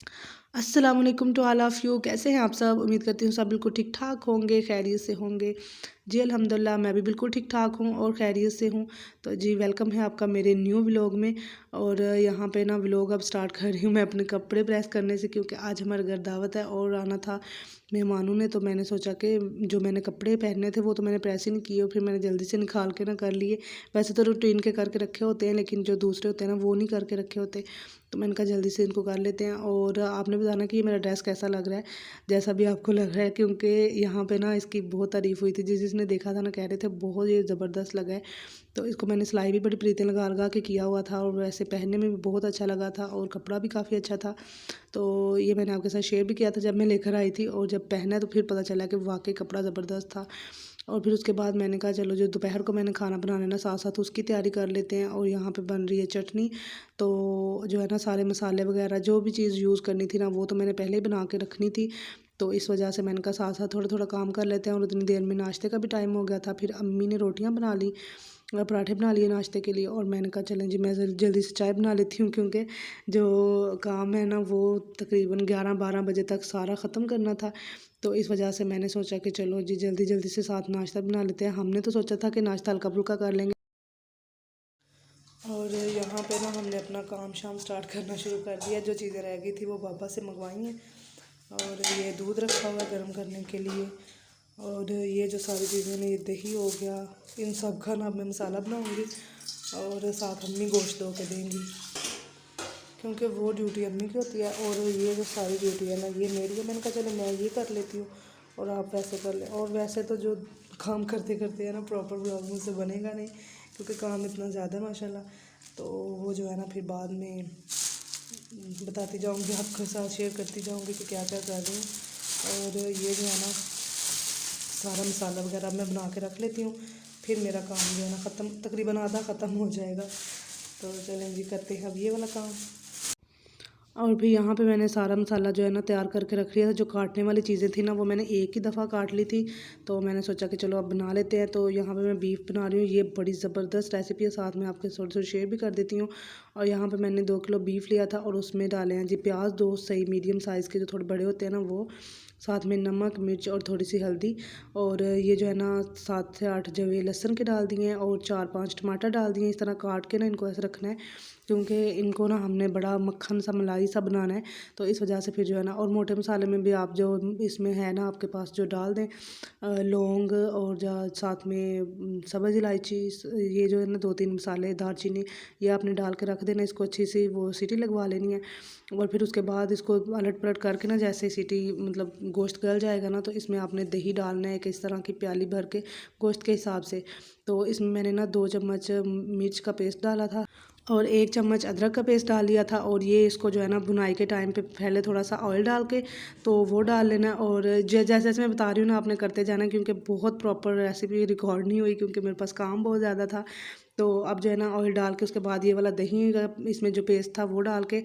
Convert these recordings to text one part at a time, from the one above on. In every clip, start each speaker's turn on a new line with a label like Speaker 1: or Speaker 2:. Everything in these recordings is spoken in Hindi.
Speaker 1: अस्सलाम वालेकुम टू ऑल ऑफ़ यू। कैसे हैं आप सब? उम्मीद करती हूँ सब बिल्कुल ठीक ठाक होंगे, खैरियत से होंगे। जी अल्हम्दुलिल्लाह मैं भी बिल्कुल ठीक ठाक हूँ और खैरियत से हूँ। तो जी वेलकम है आपका मेरे न्यू व्लॉग में। और यहाँ पे ना व्लॉग अब स्टार्ट कर रही हूँ मैं अपने कपड़े प्रेस करने से, क्योंकि आज हमारे घर दावत है और आना था मेहमानों ने। तो मैंने सोचा कि जो मैंने कपड़े पहने थे वो तो मैंने प्रेस ही नहीं किए, और फिर मैंने जल्दी से निकाल के ना कर लिए। वैसे तो रूटीन के करके रखे होते हैं, लेकिन जो दूसरे होते हैं ना वो नहीं करके रखे होते। तो मैंने कहा जल्दी से इनको कर लेते हैं। और आपने बताना कि ये मेरा ड्रेस कैसा लग रहा है, जैसा भी आपको लग रहा है, क्योंकि यहाँ पे ना इसकी बहुत तारीफ़ हुई थी। जिसने देखा था ना कह रहे थे बहुत ये ज़बरदस्त लगा है। तो इसको मैंने सिलाई भी बड़ी प्रीति लगा लगा के किया हुआ था, और वैसे पहनने में भी बहुत अच्छा लगा था, और कपड़ा भी काफ़ी अच्छा था। तो ये मैंने आपके साथ शेयर भी किया था जब मैं लेकर आई थी, और जब पहना तो फिर पता चला कि वाकई कपड़ा ज़बरदस्त था। और फिर उसके बाद मैंने कहा चलो जो दोपहर को मैंने खाना बनाना है ना, साथ साथ उसकी तैयारी कर लेते हैं। और यहाँ पे बन रही है चटनी। तो जो है ना सारे मसाले वगैरह जो भी चीज़ यूज़ करनी थी ना वो तो मैंने पहले ही बना के रखनी थी। तो इस वजह से मैंने कहा साथ साथ थोड़ा थोड़ा काम कर लेते हैं। और उतनी देर में नाश्ते का भी टाइम हो गया था। फिर अम्मी ने रोटियां बना ली, पराठे बना लिए नाश्ते के लिए। और मैंने कहा चलें जी मैं जल्दी से चाय बना लेती हूँ, क्योंकि जो काम है ना वो तकरीबन 11-12 बजे तक सारा ख़त्म करना था। तो इस वजह से मैंने सोचा कि चलो जी जल्दी जल्दी से साथ नाश्ता बना लेते हैं। हमने तो सोचा था कि नाश्ता हल्का फुल्का कर लेंगे। और यहाँ पे ना हमने अपना काम शाम स्टार्ट करना शुरू कर दिया। जो चीज़ें रह गई थी वो पापा से मंगवाई हैं। और ये दूध रखा हुआ है गर्म करने के लिए। और ये जो सारी चीज़ें ने, ये दही हो गया, इन सब का ना अब मैं मसाला बनाऊँगी। और साथ अम्मी गोश्त धो के देंगी, क्योंकि वो ड्यूटी अम्मी की होती है और ये जो सारी ड्यूटी है ना ये मेरी है। मैंने कहा चलो मैं ये कर लेती हूँ और आप वैसे कर लें। और वैसे तो जो काम करते करते है ना प्रॉपर व्लॉग मुझसे बनेगा नहीं, क्योंकि काम इतना ज़्यादा है माशाल्लाह। तो वो जो है ना फिर बाद में बताती जाऊँगी, आपके साथ शेयर करती जाऊँगी कि क्या क्या कर रही हूँ। और ये जो है ना सारा मसाला वगैरह मैं बना के रख लेती हूँ, फिर मेरा काम जो है ना ख़त्म, तकरीबन आधा ख़त्म हो जाएगा। तो चलें जी करते हैं अब ये वाला काम। और फिर यहाँ पे मैंने सारा मसाला जो है ना तैयार करके रख लिया था। जो काटने वाली चीज़ें थी ना वो मैंने एक ही दफ़ा काट ली थी। तो मैंने सोचा कि चलो अब बना लेते हैं। तो यहाँ पे मैं बीफ बना रही हूँ। ये बड़ी ज़बरदस्त रेसिपी है, साथ में आपके थोड़ी थोड़ी शेयर भी कर देती हूँ। और यहाँ पे मैंने 2 किलो बीफ लिया था, और उसमें डाले हैं जी प्याज, 2 सही मीडियम साइज़ के जो थोड़े बड़े होते हैं ना वो, साथ में नमक मिर्च और थोड़ी सी हल्दी। और ये जो है ना 7 से 8 जवे लहसुन के डाल दिए हैं, और 4-5 टमाटर डाल दिए हैं। इस तरह काट के ना इनको ऐसे रखना है, क्योंकि इनको ना हमने बड़ा मक्खन सा मलाई सा बनाना है। तो इस वजह से फिर जो है ना, और मोटे मसाले में भी आप जो इसमें है ना आपके पास जो डाल दें, लौंग और साथ में सब्ज़ इलायची, ये जो है ना 2-3 मसाले, दालचीनी, ये आपने डाल के रख देना। इसको अच्छी सी वो सीटी लगवा लेनी है। और फिर उसके बाद इसको अलट पलट करके ना, जैसे सीटी मतलब गोश्त गल जाएगा ना, तो इसमें आपने दही डालना है, कि इस तरह की प्याली भर के गोश्त के हिसाब से। तो इसमें मैंने ना 2 चम्मच मिर्च का पेस्ट डाला था, और 1 चम्मच अदरक का पेस्ट डाल दिया था। और ये इसको जो है ना भुनाई के टाइम पे पहले थोड़ा सा ऑयल डाल के तो वो डाल लेना। और जैसे जैसे मैं बता रही हूँ ना आपने करते जाना, क्योंकि बहुत प्रॉपर रेसिपी रिकॉर्ड नहीं हुई, क्योंकि मेरे पास काम बहुत ज़्यादा था। तो अब जो है ना ऑयल डाल के उसके बाद ये वाला दही का इसमें जो पेस्ट था वो डाल के,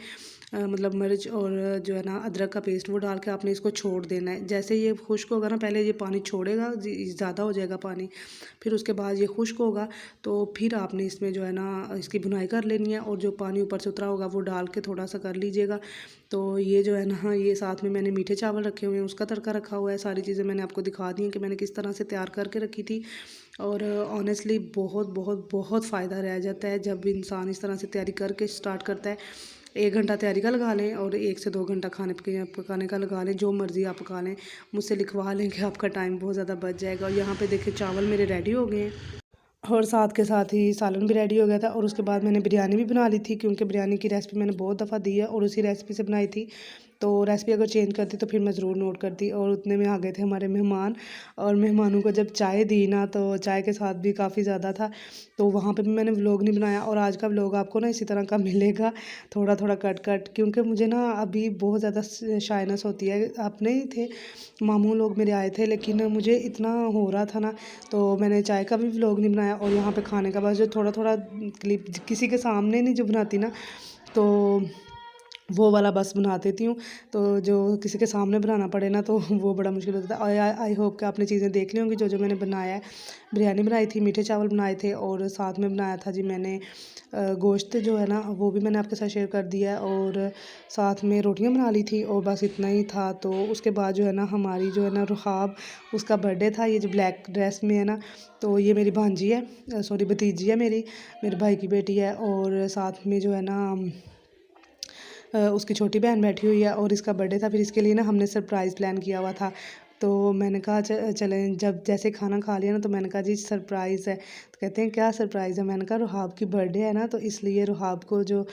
Speaker 1: मतलब मिर्च और जो है ना अदरक का पेस्ट वो डाल के आपने इसको छोड़ देना है। जैसे ये खुश्क होगा ना, पहले ये पानी छोड़ेगा, ज़्यादा हो जाएगा पानी, फिर उसके बाद ये खुश्क होगा। तो फिर आपने इसमें जो है ना इसकी भुनाई कर लेनी है, और जो पानी ऊपर से उतरा होगा वो डाल के थोड़ा सा कर लीजिएगा। तो ये जो है ना, ये साथ में मैंने मीठे चावल रखे हुए हैं, उसका तड़का रखा हुआ है। सारी चीज़ें मैंने आपको दिखा दी हैं कि मैंने किस तरह से तैयार करके रखी थी। और ऑनेस्टली बहुत बहुत बहुत फ़ायदा रह जाता है जब इंसान इस तरह से तैयारी करके स्टार्ट करता है। 1 घंटा तैयारी का लगा लें, और 1 से 2 घंटा खाने पकाने का लगा लें, जो मर्ज़ी आप पका लें। मुझसे लिखवा लें कि आपका टाइम बहुत ज़्यादा बच जाएगा। और यहाँ पे देखिए चावल मेरे रेडी हो गए हैं, और साथ के साथ ही सालन भी रेडी हो गया था। और उसके बाद मैंने बिरयानी भी बना ली थी, क्योंकि बिरयानी की रेसिपी मैंने बहुत दफ़ा दी है और उसी रेसिपी से बनाई थी। तो रेसिपी अगर चेंज करती तो फिर मैं ज़रूर नोट करती। और उतने में आ गए थे हमारे मेहमान, और मेहमानों को जब चाय दी ना तो चाय के साथ भी काफ़ी ज़्यादा था। तो वहाँ पे भी मैंने व्लॉग नहीं बनाया, और आज का व्लॉग आपको ना इसी तरह का मिलेगा, थोड़ा थोड़ा कट कट, क्योंकि मुझे ना अभी बहुत ज़्यादा शाइनेस होती है। अपने ही थे, मामू लोग मेरे आए थे, लेकिन मुझे इतना हो रहा था ना, तो मैंने चाय का भी व्लॉग नहीं बनाया। और यहाँ पे खाने का बस जो थोड़ा थोड़ा क्लिप किसी के सामने नहीं जो बनाती ना, तो वो वाला बस बना देती हूँ। तो जो किसी के सामने बनाना पड़े ना तो वो बड़ा मुश्किल होता है। और आई होप कि आपने चीज़ें देख ली होंगी जो जो मैंने बनाया है। बिरयानी बनाई थी, मीठे चावल बनाए थे और साथ में बनाया था जी मैंने गोश्त जो है ना वो भी मैंने आपके साथ शेयर कर दिया है, और साथ में रोटियां बना ली थी, और बस इतना ही था। तो उसके बाद जो है ना हमारी जो है ना रुहाब, उसका बर्थडे था। ये जो ब्लैक ड्रेस में है ना, तो ये मेरी भांजी है, सॉरी भतीजी है मेरी, मेरे भाई की बेटी है। और साथ में जो है ना उसकी छोटी बहन बैठी हुई है, और इसका बर्थडे था। फिर इसके लिए ना हमने सरप्राइज़ प्लान किया हुआ था। तो मैंने कहा चलें, जब जैसे खाना खा लिया ना तो मैंने कहा जी सरप्राइज़ है। तो कहते हैं क्या सरप्राइज़ है? मैंने कहा रुहाब की बर्थडे है ना, तो इसलिए रुहाब को जो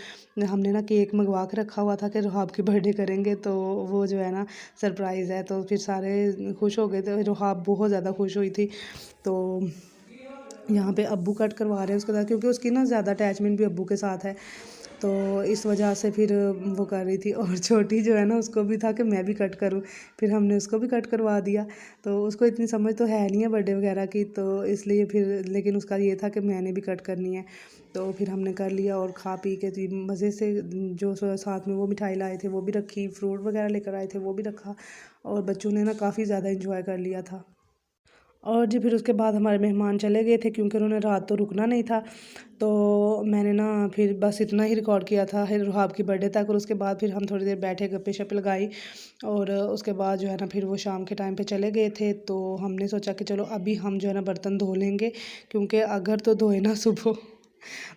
Speaker 1: हमने ना केक मंगवा के रखा हुआ था कि रुहाब की बर्थडे करेंगे, तो वो जो है ना सरप्राइज़ है। तो फिर सारे खुश हो गए थे, रुहाब बहुत ज़्यादा खुश हुई थी। तो यहाँ पे अब्बू कट करवा रहे हैं उसके साथ, क्योंकि उसकी ना ज़्यादा अटैचमेंट भी अब्बू के साथ है, तो इस वजह से फिर वो कर रही थी। और छोटी जो है ना उसको भी था कि मैं भी कट करूँ, फिर हमने उसको भी कट करवा दिया। तो उसको इतनी समझ तो है नहीं है बर्थडे वगैरह की, तो इसलिए फिर लेकिन उसका ये था कि मैंने भी कट करनी है। तो फिर हमने कर लिया और खा पी के जी मज़े से, जो साथ में वो मिठाई लाए थे वो भी रखी, फ्रूट वगैरह लेकर आए थे वो भी रखा, और बच्चों ने ना काफ़ी ज़्यादा इंजॉय कर लिया था। और जी फिर उसके बाद हमारे मेहमान चले गए थे, क्योंकि उन्होंने रात तो रुकना नहीं था। तो मैंने ना फिर बस इतना ही रिकॉर्ड किया था रुहाब की बर्थडे तक, और उसके बाद फिर हम थोड़ी देर बैठे, गप्पे शप्पे लगाई, और उसके बाद जो है ना फिर वो शाम के टाइम पे चले गए थे। तो हमने सोचा कि चलो अभी हम जो है ना बर्तन धो लेंगे, क्योंकि अगर तो धोए ना सुबह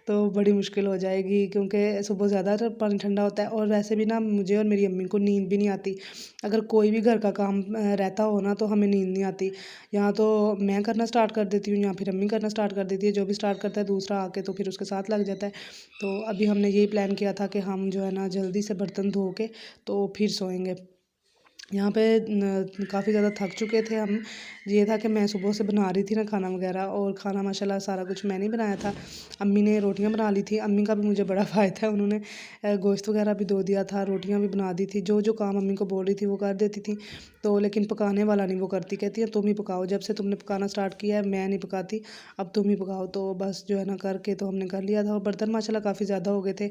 Speaker 1: तो बड़ी मुश्किल हो जाएगी, क्योंकि सुबह ज़्यादा पानी ठंडा होता है, और वैसे भी ना मुझे और मेरी अम्मी को नींद भी नहीं आती। अगर कोई भी घर का काम रहता हो ना तो हमें नींद नहीं आती। यहाँ तो मैं करना स्टार्ट कर देती हूँ या फिर अम्मी करना स्टार्ट कर देती है, जो भी स्टार्ट करता है दूसरा आके तो फिर उसके साथ लग जाता है। तो अभी हमने यही प्लान किया था कि हम जो है ना जल्दी से बर्तन धो के तो फिर सोएंगे। यहाँ पे काफ़ी ज़्यादा थक चुके थे हम। ये था कि मैं सुबह से बना रही थी ना खाना वगैरह, और खाना माशाल्लाह सारा कुछ मैंने ही बनाया था। अम्मी ने रोटियां बना ली थी, अम्मी का भी मुझे बड़ा फ़ायदा है, उन्होंने गोश्त वगैरह भी धो दिया था, रोटियां भी बना दी थी। जो जो काम अम्मी को बोल रही थी वो कर देती थी। तो लेकिन पकाने वाला नहीं वो करती, कहती है तुम ही पकाओ, जब से तुमने पकाना स्टार्ट किया है मैं नहीं पकाती, अब तुम ही पकाओ। तो बस जो है ना करके तो हमने कर लिया था, और बर्तन माशाल्लाह काफ़ी ज़्यादा हो गए थे।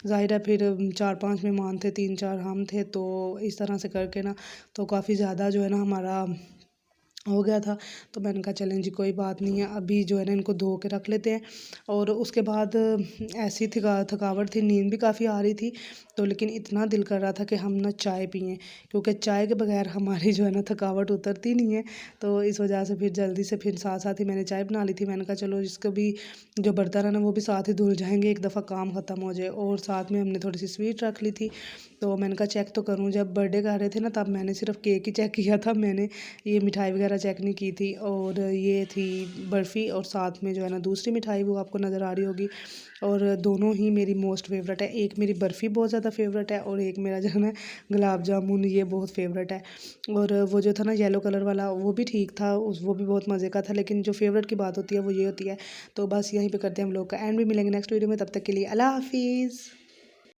Speaker 1: ज़ाहिर है फिर 4-5 मेहमान थे, 3-4 हम थे, तो इस तरह से करके ना तो काफ़ी ज़्यादा जो है ना हमारा हो गया था। तो मैंने कहा चलें जी कोई बात नहीं है, अभी जो है ना इनको धो के रख लेते हैं। और उसके बाद ऐसी थकावट थी, नींद भी काफ़ी आ रही थी। तो लेकिन इतना दिल कर रहा था कि हम ना चाय पिएँ, क्योंकि चाय के बगैर हमारी जो है ना थकावट उतरती नहीं है। तो इस वजह से फिर जल्दी से फिर साथ साथ ही मैंने चाय बना ली थी। मैंने कहा चलो इसको भी, जो बर्तन है ना वो भी साथ ही धुल जाएंगे, एक दफ़ा काम ख़त्म हो जाए। और साथ में हमने थोड़ी सी स्वीट रख ली थी। तो मैंने कहा चेक तो करूँ, जब बर्थडे कर रहे थे ना तब मैंने सिर्फ केक ही चेक किया था, मैंने ये मिठाई वगैरह चेक नहीं की थी। और ये थी बर्फ़ी, और साथ में जो है ना दूसरी मिठाई वो आपको नज़र आ रही होगी। और दोनों ही मेरी मोस्ट फेवरेट है, एक मेरी बर्फ़ी बहुत ज़्यादा फेवरेट है, और एक मेरा जो है ना गुलाब जामुन ये बहुत फेवरेट है। और वो जो था ना येलो कलर वाला वो भी ठीक था, उस वो भी बहुत मज़े का था, लेकिन जो फेवरेट की बात होती है वो ये होती है। तो बस यहीं पे करते हैं हम लोग का एंड, भी मिलेंगे नेक्स्ट वीडियो में, तब तक के लिए अल्लाह हाफिज़।